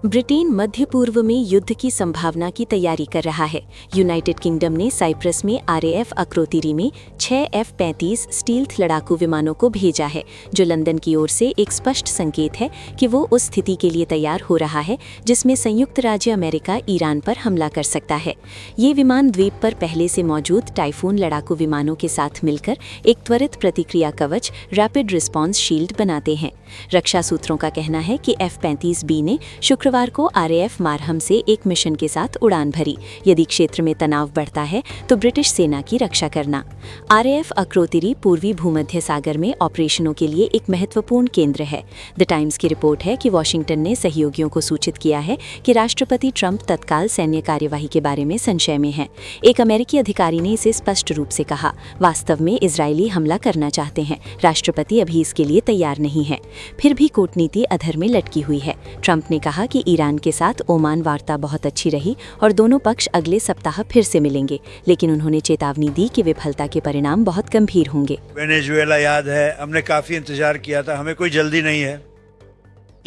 Britain मध्य पूर्व में युद्ध की संभावना की तैयारी कर रहा है। यूनाइटेड किंगडम ने साइप्रस में RAF अक्रोतिरी में 6 F-35 स्टील्थ लड़ाकू विमानों को भेजा है, जो लंदन की ओर से एक स्पष्ट संकेत है कि वो उस स्थिति के लिए तैयार हो रहा है जिसमें संयुक्त राज्य अमेरिका ईरान पर हमला कर सकता है। ये विमान द्वीप पर पहले से मौजूद टाइफून लड़ाकू विमानों के साथ मिलकर एक त्वरित प्रतिक्रिया कवच रैपिड रिस्पॉन्स शील्ड बनाते हैं। रक्षा सूत्रों का कहना है कि F-35B ने शुक्रवार को RAF मारहम से एक मिशन के साथ उड़ान भरी। यदि क्षेत्र में तनाव बढ़ता है तो ब्रिटिश सेना की रक्षा करना। RAF अक्रोतिरी पूर्वी भूमध्य सागर में ऑपरेशनों के लिए एक महत्वपूर्ण केंद्र है। द टाइम्स की रिपोर्ट है कि वॉशिंगटन ने सहयोगियों को सूचित किया है कि राष्ट्रपति ट्रंप तत्काल सैन्य कार्यवाही के बारे में संशय में हैं। एक अमेरिकी अधिकारी ने इसे स्पष्ट रूप से कहा, वास्तव में इजरायली हमला करना चाहते हैं, राष्ट्रपति अभी इसके लिए तैयार नहीं है। फिर भी कूटनीति अधर में लटकी हुई है। ट्रंप ने कहा कि ईरान के साथ ओमान वार्ता बहुत अच्छी रही और दोनों पक्ष अगले सप्ताह फिर से मिलेंगे, लेकिन उन्होंने चेतावनी दी कि विफलता के परिणाम बहुत गंभीर होंगे। वेनेजुएला याद है, हमने काफी इंतजार किया था, हमें कोई जल्दी नहीं है।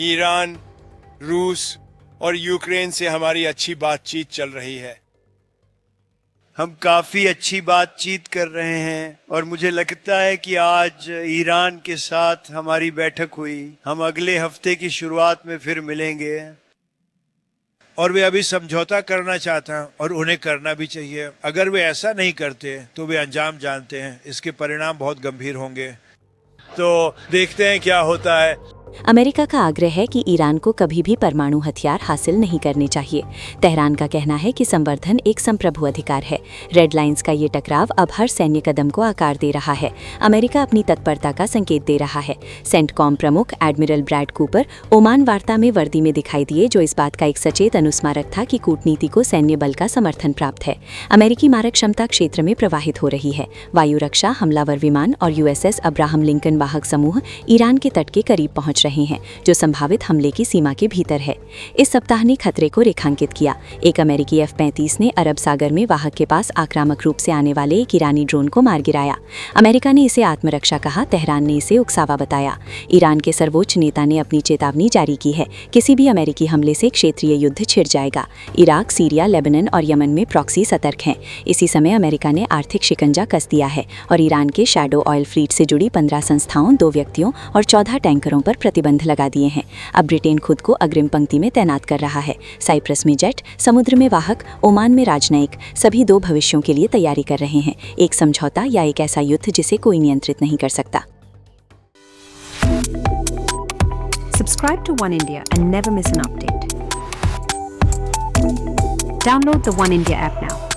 ईरान, रूस और यूक्रेन से हमारी अच्छी बातचीत चल रही है। हम काफी अच्छी बातचीत कर रहे हैं और मुझे लगता है कि आज ईरान के साथ हमारी बैठक हुई। हम अगले हफ्ते की शुरुआत में फिर मिलेंगे और वे अभी समझौता करना चाहते हैं और उन्हें करना भी चाहिए। अगर वे ऐसा नहीं करते तो वे अंजाम जानते हैं, इसके परिणाम बहुत गंभीर होंगे। तो देखते हैं क्या होता है। अमेरिका का आग्रह है कि ईरान को कभी भी परमाणु हथियार हासिल नहीं करने चाहिए। तेहरान का कहना है कि संवर्धन एक संप्रभु अधिकार है। रेड लाइंस का ये टकराव अब हर सैन्य कदम को आकार दे रहा है। अमेरिका अपनी तत्परता का संकेत दे रहा है। सेंटकॉम प्रमुख एडमिरल ब्रैड कूपर ओमान वार्ता में वर्दी में दिखाई दिए, जो इस बात का एक सचेत अनुस्मारक था कि कूटनीति को सैन्य बल का समर्थन प्राप्त है। अमेरिकी मारक क्षमता क्षेत्र में प्रवाहित हो रही है। वायु रक्षा, हमलावर विमान और USS अब्राहम लिंकन वाहक समूह ईरान के तट के करीब पहुंच रहे हैं, जो संभावित हमले की सीमा के भीतर है। इस सप्ताह ने खतरे को रेखांकित किया। एक अमेरिकी F-35 ने अरब सागर में वाहक के पास आक्रामक रूप से आने वाले एक ईरानी ड्रोन को मार गिराया। अमेरिका ने इसे आत्मरक्षा कहा, तेहरान ने इसे उकसावा बताया। ईरान के सर्वोच्च नेता ने अपनी चेतावनी जारी की है, किसी भी अमेरिकी हमले से क्षेत्रीय युद्ध छिड़ जाएगा। इराक, सीरिया, लेबनान और यमन में प्रॉक्सी सतर्क हैं। इसी समय अमेरिका ने आर्थिक शिकंजा कस दिया है और ईरान के शैडो ऑयल फ्लीट से जुड़ी 15 संस्थाओं, 2 व्यक्तियों और 14 टैंकरों पर प्रतिबंध लगा दिए हैं। अब ब्रिटेन खुद को अग्रिम पंक्ति में तैनात कर रहा है। साइप्रस में जेट, समुद्र में वाहक, ओमान में राजनयिक, सभी 2 भविष्यों के लिए तैयारी कर रहे हैं। एक समझौता या एक ऐसा युद्ध जिसे कोई नियंत्रित नहीं कर सकता। Subscribe to One India and never miss an update. Download the One India app now.